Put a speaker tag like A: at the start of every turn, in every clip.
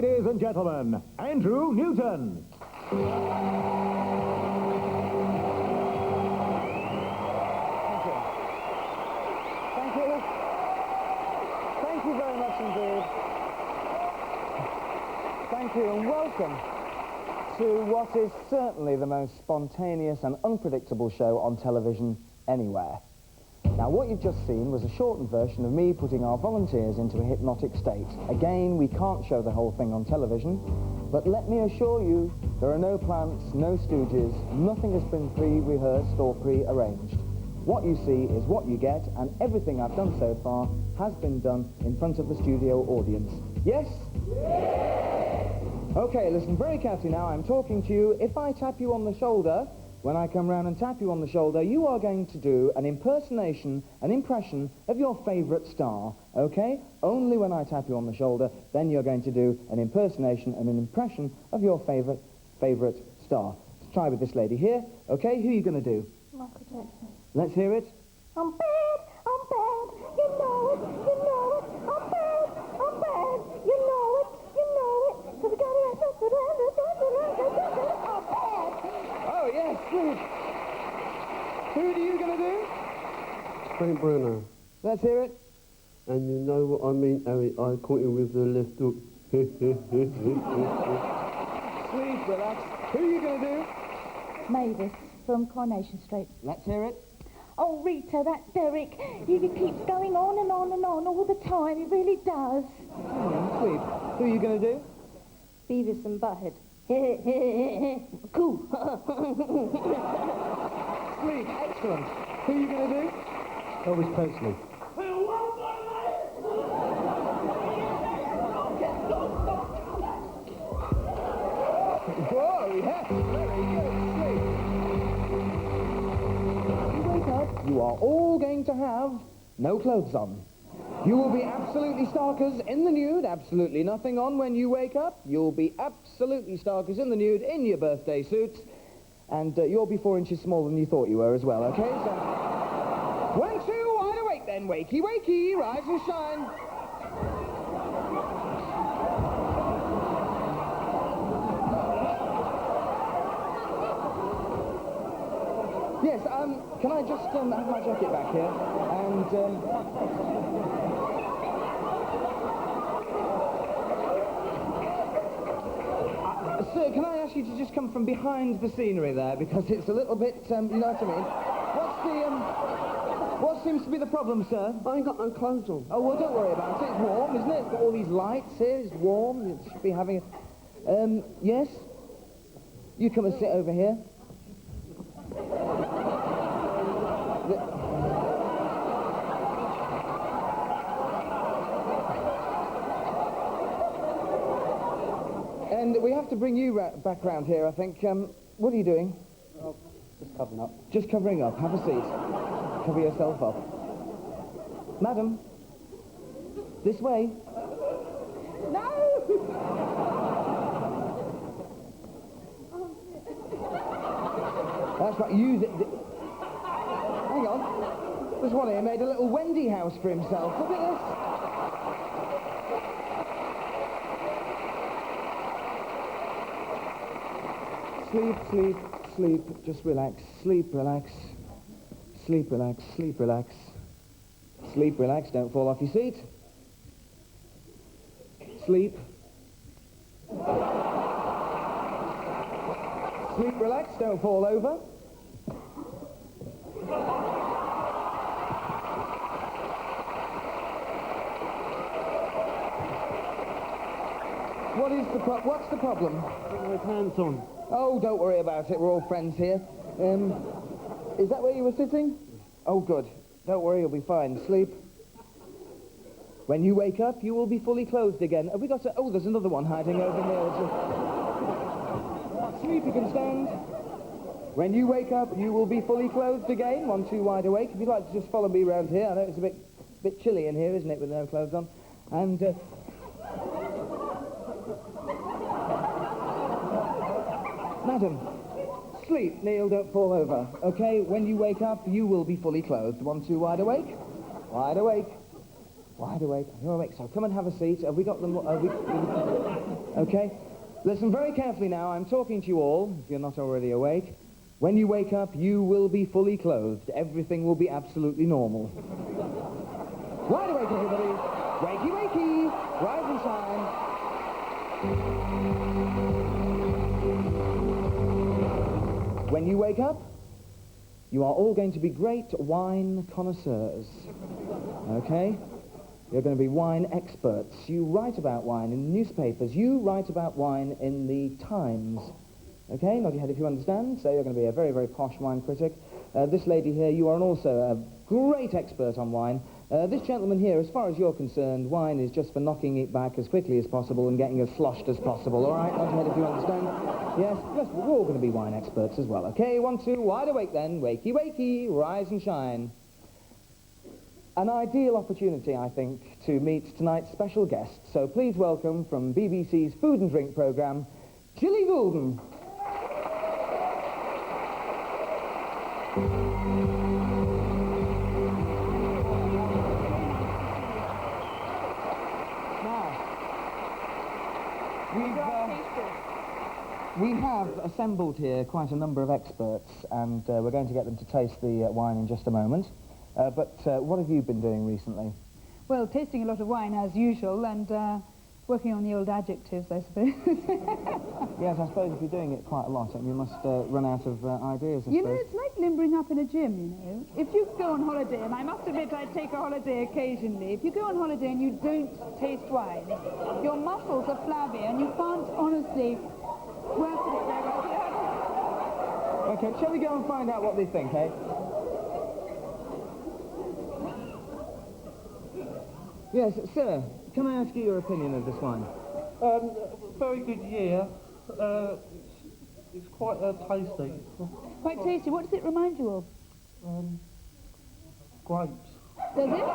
A: Ladies and gentlemen, Andrew Newton.
B: Thank you. Thank you very much indeed. Thank you and welcome to what is certainly the most spontaneous and unpredictable show on television anywhere. Now, what you've just seen was a shortened version of me putting our volunteers into a hypnotic state. Again, we can't show the whole thing on television, but let me assure you, there are no plants, no stooges, nothing has been pre-rehearsed or pre-arranged. What you see is what you get, and everything I've done so far has been done in front of the studio audience. Yes? Yes! Okay, listen very carefully now. I'm talking to you. If I tap you on the shoulder, when I come round and tap you on the shoulder, you are going to do an impersonation, an impression of your favourite star, okay? Only when I tap you on the shoulder, then you're going to do an impersonation and an impression of your favourite star. Let's try with this lady here, okay? Who are you going to do?
C: Michael Jackson.
B: Let's hear it.
C: I'm bad, you know it, I'm bad, you know it, so we gotta I'm bad.
B: Oh, yes, good. Who are you going to do?
D: Frank Bruno.
B: Let's hear it.
D: And you know what I mean, Harry, I caught you with the left hook.
B: Sleep, relax. Who are you going to do?
C: Mavis from Coronation Street.
B: Let's hear it.
C: Oh, Rita, that Derek, he keeps going on and on and on all the time. He really does.
B: Sleep. Who are you going to do?
C: Beavis and Butthead. Cool.
B: Sleep. Excellent. Who are you going to do?
D: Elvis Presley.
B: Whoa, yes. Very good. Sleep. You wake up, you are all going to have no clothes on. You will be absolutely starkers in the nude, absolutely nothing on when you wake up. You'll be absolutely starkers in the nude in your birthday suits. And you'll be 4 inches smaller than you thought you were as well, okay? So, 1, 2, wide awake then, wakey, wakey, rise and shine. Yes, can I just have my jacket back here? And, sir, can I ask you to just come from behind the scenery there, because it's a little bit, you know what I mean? What seems to be the problem, sir?
D: I ain't got no clothes on.
B: Oh, well, don't worry about it. It's warm, isn't it? It's got all these lights here. It's warm. It should be having a... yes? You come and sit over here. And we have to bring you back round here, I think. What are you doing?
D: Oh, just covering up.
B: Just covering up. Have a seat. Cover yourself up. Madam, this way.
C: No!
B: That's right. Use it. Hang on. There's one here made a little Wendy house for himself. Look at this. Sleep, sleep, sleep. Just relax. Sleep, relax. Sleep, relax. Sleep, relax. Sleep, relax. Don't fall off your seat. Sleep. Sleep, relax. Don't fall over. What's the problem?
D: With hands on.
B: Oh, don't worry about it. We're all friends here. Is that where you were sitting? Oh, good. Don't worry, you'll be fine. Sleep. When you wake up, you will be fully clothed again. Have we got to... Oh, there's another one hiding over there. Sleep, you can stand. When you wake up, you will be fully clothed again. 1, 2, wide awake. If you'd like to just follow me round here. I know it's a bit chilly in here, isn't it, with no clothes on? And... Madam, sleep, Neil, don't fall over. Okay, when you wake up, you will be fully clothed. 1, 2, wide awake. Wide awake. Wide awake. You're awake, so come and have a seat. Have we got them? Okay. Listen very carefully now. I'm talking to you all, if you're not already awake. When you wake up, you will be fully clothed. Everything will be absolutely normal. Wide awake, everybody. Wakey, wakey. Rise and shine. When you wake up, you are all going to be great wine connoisseurs. Okay? You're going to be wine experts. You write about wine in the newspapers. You write about wine in the Times. Okay? Nod your head if you understand. So you're going to be a very, very posh wine critic. This lady here, you are also a great expert on wine. This gentleman here, as far as you're concerned, wine is just for knocking it back as quickly as possible and getting as sloshed as possible. All right? Nod your head if you understand. Yes? Yes, we're all going to be wine experts as well. Okay? 1, 2, wide awake then. Wakey, wakey. Rise and shine. An ideal opportunity, I think, to meet tonight's special guest. So please welcome from BBC's Food and Drink programme, Gilly Goulden. Now, we have assembled here quite a number of experts, and we're going to get them to taste the wine in just a moment. But what have you been doing recently?
E: Well, tasting a lot of wine as usual and working on the old adjectives, I suppose.
B: Yes, I suppose if you're doing it quite a lot, you must run out of ideas, I
E: You
B: suppose.
E: know, it's like limbering up in a gym, you know. If you go on holiday, and I must admit I take a holiday occasionally, if you go on holiday and you don't taste wine, your muscles are flabby and you can't honestly work with it very well.
B: Okay, shall we go and find out what they think, eh? Yes, sir, can I ask you your opinion of this wine?
D: Very good year. It's quite tasty.
E: Quite tasty. What does it remind you of?
D: Grapes.
E: Does it?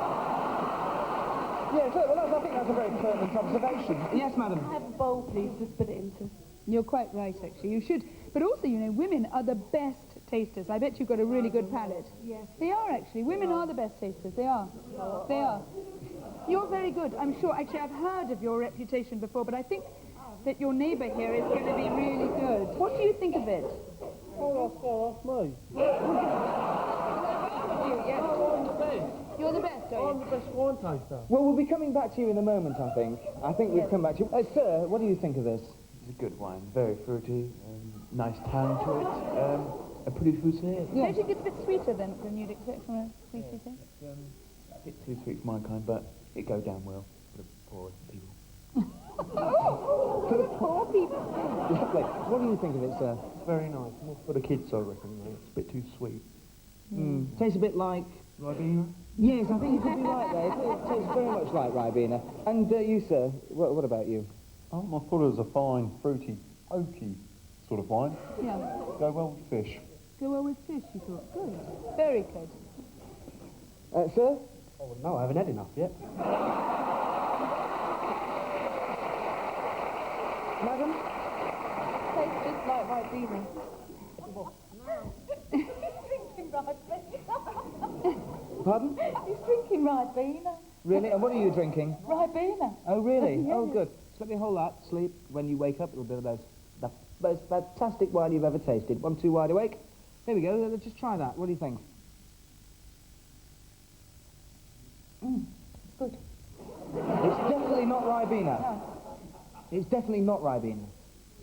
B: Yes, well, I think that's a very pertinent observation. Yes, madam.
C: Have a bowl, please, to spit it into.
E: You're quite right, actually. You should. But also, you know, women are the best tasters. I bet you've got a really good palate.
C: Yes.
E: They are, actually. Women are the best tasters. They are. They are. You're very good, I'm sure. Actually, I've heard of your reputation before, but I think that your neighbour here is going to be really good. What do you think of it?
D: Oh, that's me.
E: You're the best, are
D: I'm
E: you?
D: the best wine taster.
B: Well, we'll be coming back to you in a moment, I think. I think we've come back to you. Sir, what do you think of this?
F: It's a good wine, very fruity, nice tang to it, a pretty fruity.
E: Don't you think it's a bit sweeter than you'd expect from a sweet thing?
F: A bit too sweet for my kind, but it go down well for the poor people.
E: For the poor people.
B: Lovely. What do you think of it, sir?
F: It's very nice, more for the kids, I reckon. It's a bit too sweet.
B: Tastes a bit like...
F: Ribena?
B: Yes, I think you could be right there. It tastes very much like Ribena. And you, sir, what about you?
G: I thought it was a fine, fruity, oaky sort of wine.
E: Yeah.
G: Go well with fish.
E: Go well with fish, you thought. Good. Very good.
B: Sir?
D: Oh, no, I haven't had enough yet.
B: Madam?
C: Tastes just like Ribena. He's drinking Ribena.
B: Pardon?
C: He's drinking Ribena.
B: Really? And what are you drinking?
C: Ribena.
B: Oh, really?
C: Yeah.
B: Oh, good. So let me hold that. Sleep. When you wake up, it'll be the most fantastic wine you've ever tasted. 1, 2, wide awake. Here we go. Let's just try that. What do you think?
C: It's good.
B: It's definitely not Ribena.
C: No.
B: It's definitely not Ribena.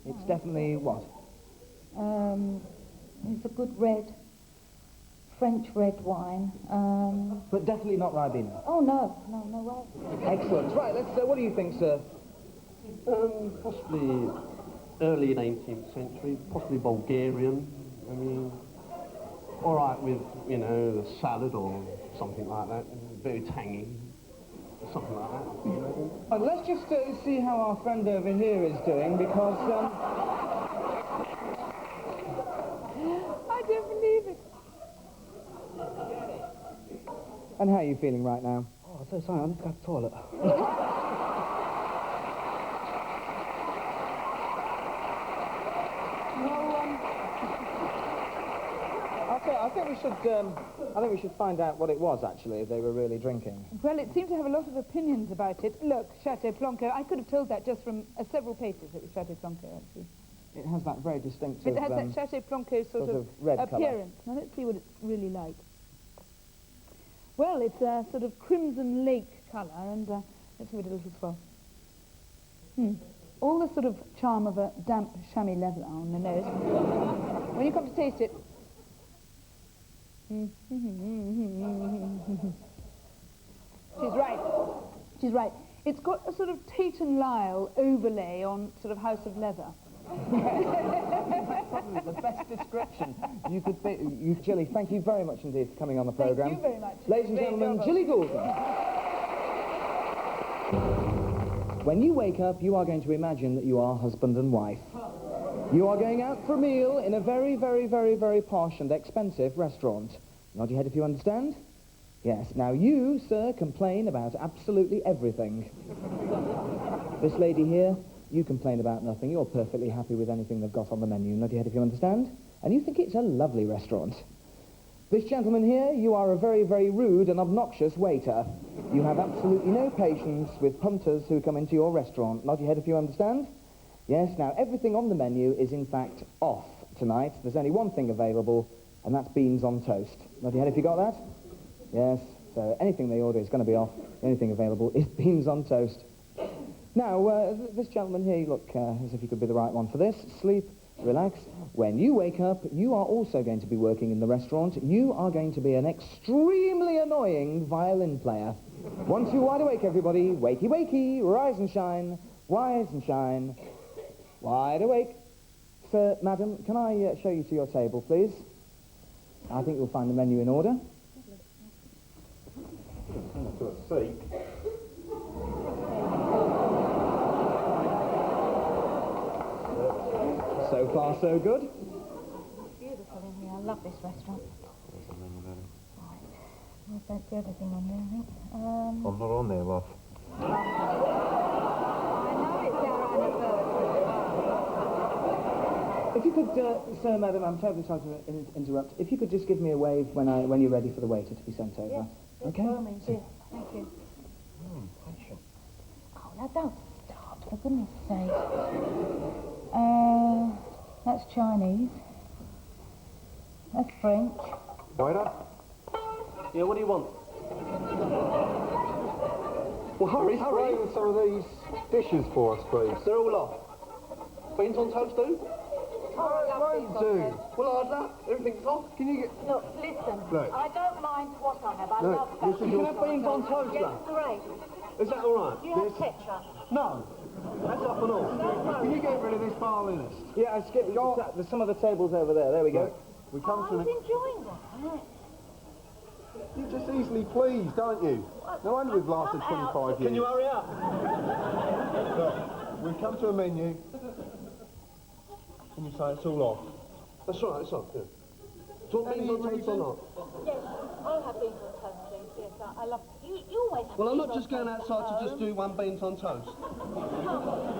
B: It's definitely what?
C: It's a good red, French red wine.
B: But definitely not Ribena.
C: Oh, no way.
B: Excellent. Right, let's... what do you think, sir?
D: Possibly early 19th century, possibly Bulgarian. I mean, all right with, you know, the salad or something like that. Very tangy. Something like that.
B: Let's just see how our friend over here is doing, because...
E: I don't believe it.
B: And how are you feeling right now?
D: Oh, I'll tell you something, I need to go to the toilet.
B: I think we should find out what it was, actually, if they were really drinking.
E: Well, it seemed to have a lot of opinions about it. Look, Chateau Blanco. I could have told that just from several pages. It was Chateau Blanco, actually.
B: It has that very distinctive...
E: It has that Chateau Blanco sort of
B: red
E: appearance. Now, let's see what it's really like. Well, it's a sort of crimson lake colour, and let's see what it is as well. All the sort of charm of a damp chamois leather on the nose. When you come to taste it... She's right. She's right. It's got a sort of Tate and Lyle overlay on sort of House of Leather.
B: Probably the best description you could be. Gilly, thank you very much indeed for coming on the programme.
E: Thank you very much.
B: Ladies and gentlemen, Gilly Goulden. When you wake up, you are going to imagine that you are husband and wife. You are going out for a meal in a very, very, very, very posh and expensive restaurant. Nod your head if you understand. Yes. Now you, sir, complain about absolutely everything. This lady here, you complain about nothing. You're perfectly happy with anything they've got on the menu. Nod your head if you understand. And you think it's a lovely restaurant. This gentleman here, you are a very, very rude and obnoxious waiter. You have absolutely no patience with punters who come into your restaurant. Nod your head if you understand. Yes, now everything on the menu is in fact off tonight. There's only one thing available, and that's beans on toast. Nod your head if you got that. Yes, so anything they order is going to be off. The only thing available is beans on toast. Now, this gentleman here, you look as if you could be the right one for this. Sleep, relax. When you wake up, you are also going to be working in the restaurant. You are going to be an extremely annoying violin player. Once you're wide awake, everybody, wakey, wakey, rise and shine, wise and shine, wide awake. Sir, madam, can I show you to your table, please? I think you'll find the menu in order.
G: To a SIC.
B: So far, so good.
C: It's beautiful in here. I love this restaurant. Right. Well, don't do everything on there, I think.
G: I'm not on there, love.
C: I know it's our anniversary.
B: If you could, sir, madam, I'm terribly sorry to interrupt. If you could just give me a wave when you're ready for the waiter to be sent over.
C: Yes.
B: Okay.
C: Yes, thank you.
G: Patient.
C: Oh, now don't start, for goodness sake. That's Chinese. That's French.
G: Waiter?
D: Yeah, what do you want? Well, hurry, hurry.
G: Explain some of these dishes for us, please.
D: They're all off. Beans on toast, do? Well, I'd love everything's off.
G: Can you get...
C: Look, listen.
G: Look.
C: I don't mind what I have. I love
G: this
C: that.
G: is
D: You can have beans on toast,
C: Yes,
D: love.
C: great.
D: Is that all right?
C: Do you have ketchup?
D: No. That's up and all.
C: Don't worry.
G: Can you get rid of this violinist?
B: Yeah, I skipped. There's some of the tables over there. There we go.
G: We come
C: I
G: to
C: was enjoying that.
G: You're just easily pleased, aren't you? No wonder we've lasted
C: I'm out.
G: 25 years.
D: Can you hurry up?
G: Look, we've come to a menu. And you say it's all off.
D: That's right, it's off, yeah. Do you want beans on toast or not?
C: Yes, I'll have beans on toast, please. Yes, I love... You always have
D: Well, I'm
C: beans
D: not
C: on
D: just going
C: toast
D: outside
C: at
D: to just
C: home.
D: do one beans on toast.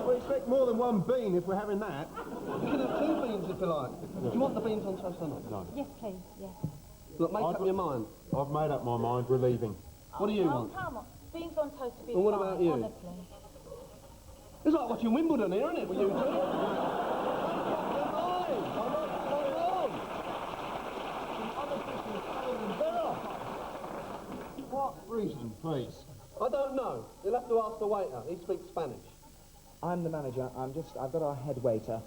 G: We expect more than one bean if we're having that.
D: You can have two beans if you like. Do you want the beans on toast or not?
G: No.
C: Yes, please, yes.
D: Look, make up your mind.
G: I've made up my mind, we're leaving.
D: What do you
C: Oh,
D: want?
C: come on. Beans on toast would be
D: And what
C: fine,
D: about you?
C: honestly.
D: It's like watching Wimbledon here, isn't it, with you two?
G: What reason, please?
D: I don't know. You'll have to ask the waiter. He speaks Spanish.
B: I'm the manager. I've got our head waiter.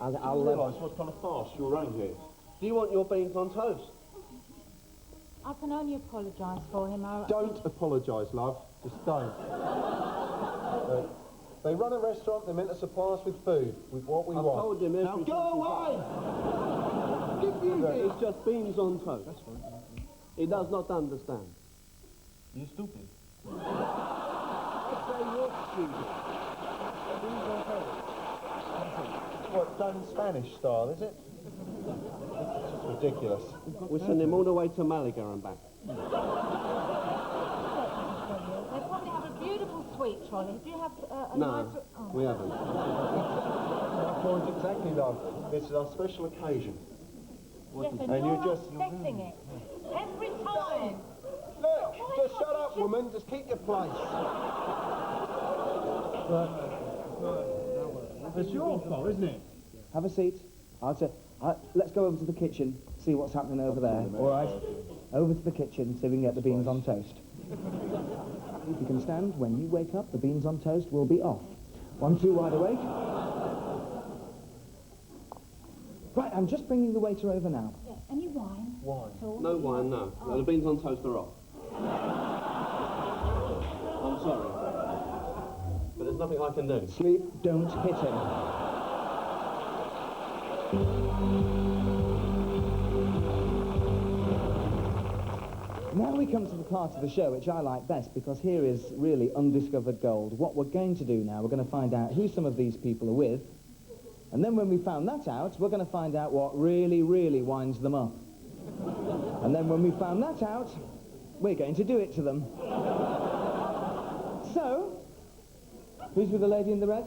G: I realise what kind of farce you're running here.
D: Do you want your beans on toast?
C: I can only apologise for him.
G: Don't apologise, love. Just don't. They run a restaurant, they're meant to supply us with food, with what we
D: I've
G: want.
D: told him
G: Now
D: every
G: go away!
D: It's just beans on toast. That's fine. He does not understand.
G: You're stupid. What, done in Spanish style, is it? It's just ridiculous.
D: We send him all the way to Malaga and back.
C: They probably have a beautiful sweet trolley. Do you have a
D: No,
C: nice... Oh.
D: we haven't.
G: My point exactly, love. This is our special occasion.
C: Yes, and
G: And
C: you're
G: you're just-
C: upsetting it. Every time.
G: Look, just shut up, woman. Just keep your place.
A: It's your fault, isn't it?
B: Have a seat. Let's go over to the kitchen, see what's happening over there. All right? Over to the kitchen, see if we can get the beans on toast. If you can stand, when you wake up, the beans on toast will be off. 1, 2, wide awake. Right, I'm just bringing the waiter over now.
C: Yeah, any wine?
G: Wine.
C: At all?
D: No wine, no. No, the beans on toast are off. I'm sorry. But there's nothing I can do.
B: Sleep, don't hit him. Now we come to the part of the show which I like best, because here is really undiscovered gold. What we're going to do now, we're going to find out who some of these people are with, and then when we found that out, we're going to find out what really, really winds them up. And then when we found that out, we're going to do it to them. So, who's with the lady in the red?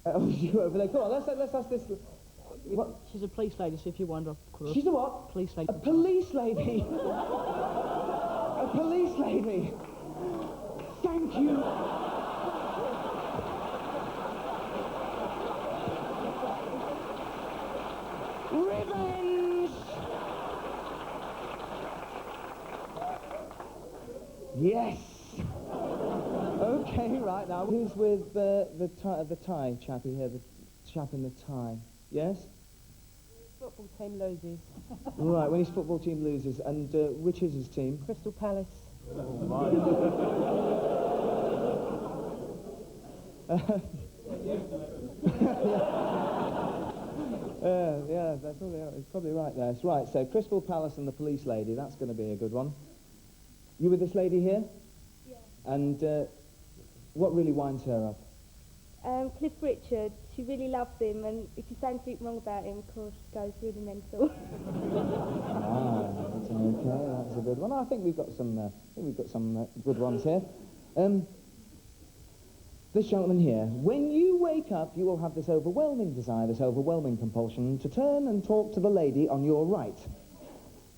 B: Oh, you over there. Go on, let's ask this. What?
H: She's a police lady, so if you wonder,
B: She's a what?
H: police lady.
B: A police lady. A police lady. Thank you. Revenge. Yes. Okay, right now. Who's with the tie chappy here? The chap in the tie. Yes?
H: Football team loses.
B: Right, when his football team loses. And which is his team?
H: Crystal Palace. Yeah, that's probably right there. That's right, so Crystal Palace and the police lady, that's going to be a good one. You with this lady here?
I: Yeah.
B: And what really winds her up?
I: Cliff Richard, she really loves him, and if you say anything wrong about him, of course, she goes really mental.
B: That's okay, that's a good one. I think we've got some good ones here. This gentleman here, when you wake up, you will have this overwhelming desire, this overwhelming compulsion to turn and talk to the lady on your right.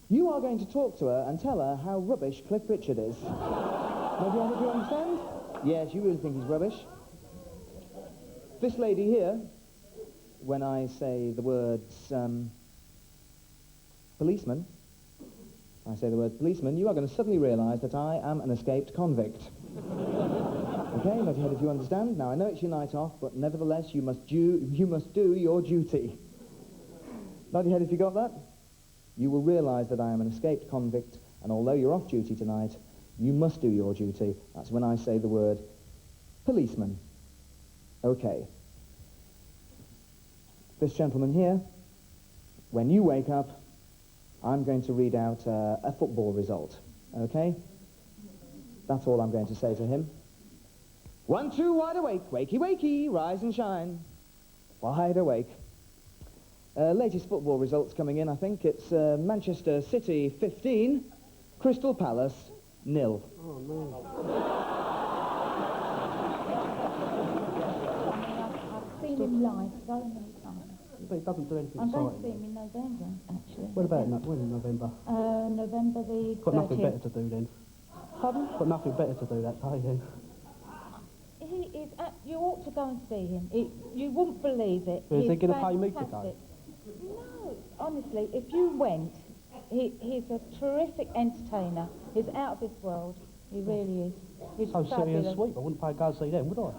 B: You are going to talk to her and tell her how rubbish Cliff Richard is. Now, do you understand? Yes, you really think he's rubbish. This lady here, when I say the words policeman, you are going to suddenly realise that I am an escaped convict. Okay, Noddyhead, if you understand. Now, I know it's your night off, but nevertheless, you must do your duty. Noddyhead, if you got that? You will realise that I am an escaped convict, and although you're off duty tonight, you must do your duty. That's when I say the word policeman. Okay. This gentleman here, when you wake up, I'm going to read out a football result. Okay? That's all I'm going to say to him. 1, 2, wide awake, wakey, wakey, rise and shine. Wide awake. Latest football results coming in, I think. It's Manchester City 15, Crystal Palace 0.
D: Oh, no.
C: I've seen him live so many times.
H: But it doesn't do anything
C: I'm going to
H: exciting.
C: see him in November, actually.
H: What about when in November?
C: November the 30th.
H: Got nothing better to do then.
C: Pardon?
H: Got nothing better to do that day then.
C: He is. You ought to go and see him. You wouldn't believe it.
H: Is he
C: He's
H: going to pay me to go?
C: fantastic. No, honestly, if you went, he's a terrific entertainer. He's out of this world. He really is. He's
H: So silly and
C: fabulous.
H: sweet, I wouldn't pay to go see them, would I?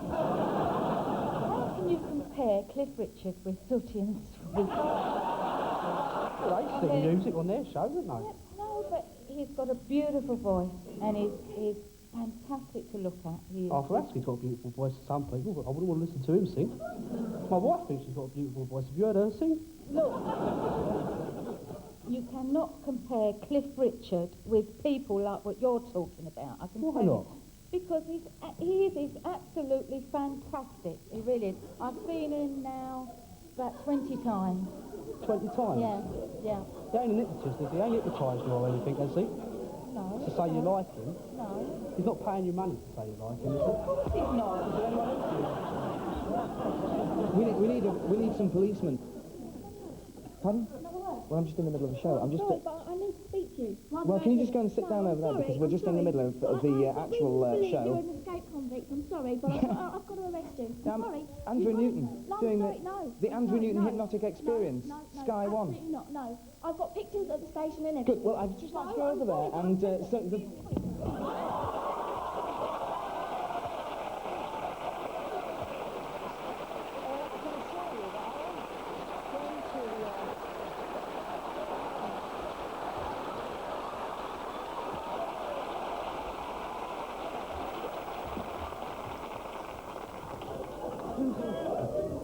C: How can you compare Cliff Richard with Sooty and Sweet?
H: Well, they sing music on their show, don't they?
C: No, but he's got a beautiful voice, and he's fantastic to look at. He is.
H: Oh, perhaps he's got a beautiful voice to some people, but I wouldn't want to listen to him sing. My wife thinks she's got a beautiful voice. Have you heard her sing?
C: Look, you cannot compare Cliff Richard with people like what you're talking about. I can
H: Why
C: tell
H: not?
C: you. Because he's absolutely fantastic. He really is. I've seen him now about 20 times.
H: 20 times?
C: Yeah.
H: He ain't an hypnotist, is he? He ain't hypnotised you or anything, has he?
C: No.
H: To say you like him?
C: No.
H: He's not paying you money to say you like him, is he?
C: Of course he's not.
B: We need some policemen.
H: Pardon?
C: Another word.
H: Well, I'm just in the middle of a show. I'm just...
C: Sorry, but I need to speak to you.
H: Well, can you just go and sit down over there, because we're just in the middle of the actual show.
C: You're an escape convict. I'm sorry, but I've got to arrest you. I'm sorry.
H: Andrew Newton,
C: No,
H: doing
C: I'm sorry, no.
H: the
C: I'm
H: Andrew
C: sorry,
H: Newton
C: no.
H: Hypnotic Experience,
C: No,
H: Sky One.
C: absolutely not, no. I've got pictures at the station and everything.
H: Good, well, I'd just like to go over there, and so the...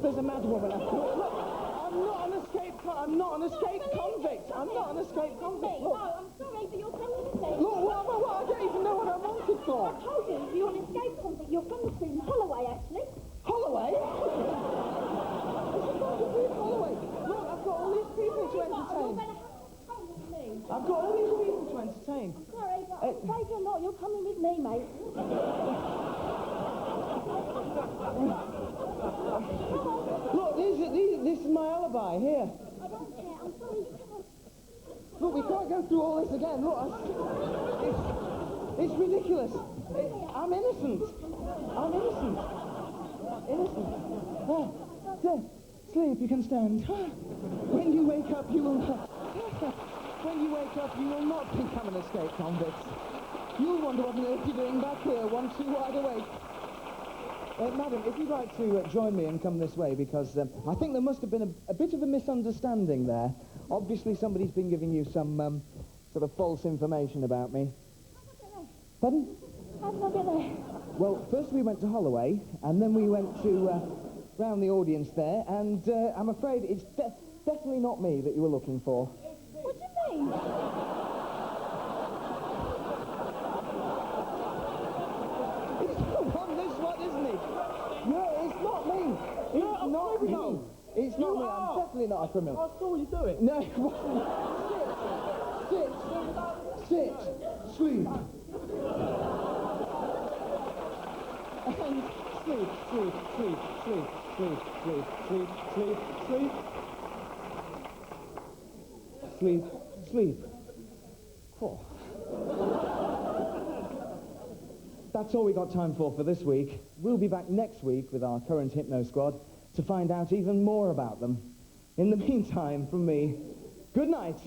H: There's a mad woman. Look, I'm not an escape convict. I'm not an escape convict. Look.
C: No, I'm sorry, but you're from the station.
H: Look, what? I don't even know what I'm wanted for.
C: I told you, you're an escape convict. You're from the station. Holloway, actually.
H: Holloway? What's it got to do with Holloway? Look, I've got all these people to entertain.
C: You're better come with me.
H: I've got all these people to entertain.
C: Sorry, but I'm afraid you're not. You're coming with me, mate.
H: Look, this is my alibi, here.
C: I don't care. I'm sorry. You can't.
H: Look, we can't go through all this again. Look, it's ridiculous. I'm innocent. I'm innocent. Innocent. There. Sleep, you can stand. When you wake up, you will not... When you wake up, you will not become an escape convict. You'll wonder what on earth you're doing back here once you're wide awake. Madam, if you'd like to join me and come this way, because I think there must have been a bit of a misunderstanding there. Obviously, somebody's been giving you some sort of false information about me. Pardon?
C: How did I get there?
H: Well, first we went to Holloway, and then we went to round the audience there, and I'm afraid it's definitely not me that you were looking for.
C: What do you mean?
H: No, it's not me. It's not me. It's not me. I'm definitely not a criminal.
A: I saw you do it.
H: No, it wasn't. Sit. Sleep. And sleep. Sleep. Oh. That's all we got time for this week. We'll be back next week with our current Hypno Squad to find out even more about them. In the meantime, from me, good night.